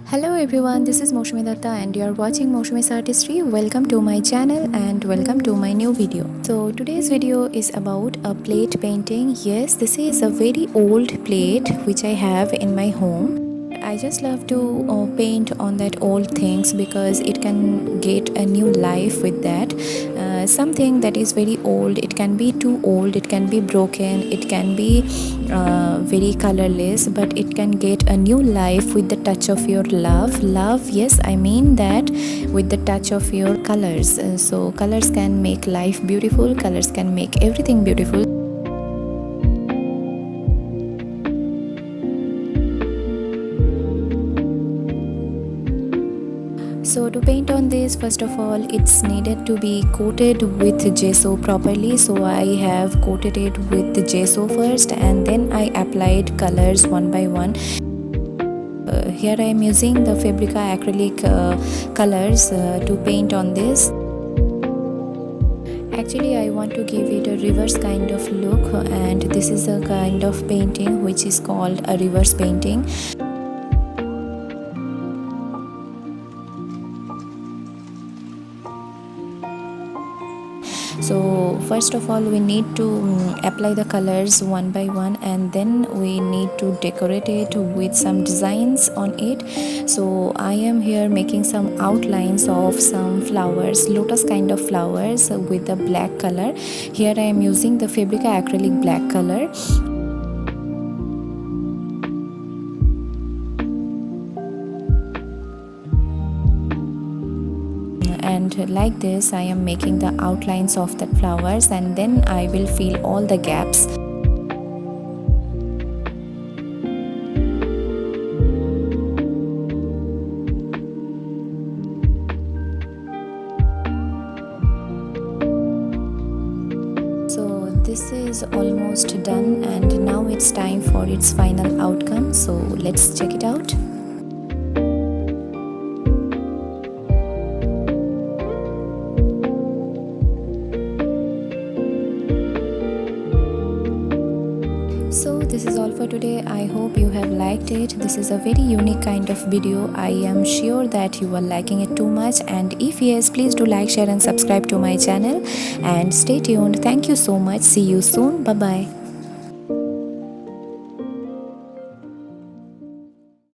Hello everyone, this is MOUSUMI'S and you are watching MOUSUMI'S Artistry. Welcome to my channel and welcome to my new video. So today's video is about a plate painting. Yes, this is a very old plate which I have in my home. I just love to paint on that old things because it can get a new life with that. Something that is very old, it can be too old, it can be broken, it can be very colorless, but it can get a new life with the touch of your love. Yes, I mean that, with the touch of your colors. So colors can make life beautiful, colors can make everything beautiful. So to paint on this, first of all, it's needed to be coated with gesso properly. So I have coated it with the gesso first and then I applied colors one by one. Here I am using the Fabrica acrylic colors to paint on this. Actually, I want to give it a reverse kind of look, and this is a kind of painting which is called a reverse painting. So first of all, we need to apply the colors one by one, and then we need to decorate it with some designs on it. So I am here making some outlines of some flowers, lotus kind of flowers with the black color. Here I am using the Fabrica acrylic black color. And like this I am making the outlines of the flowers, and then I will fill all the gaps. So this is almost done, and now it's time for its final outcome. So let's check it out. So this is all for today. I hope you have liked it. This is a very unique kind of video. I am sure that you are liking it too much, and if yes, please do like, share and subscribe to my channel, and stay tuned. Thank you so much. See you soon. Bye bye.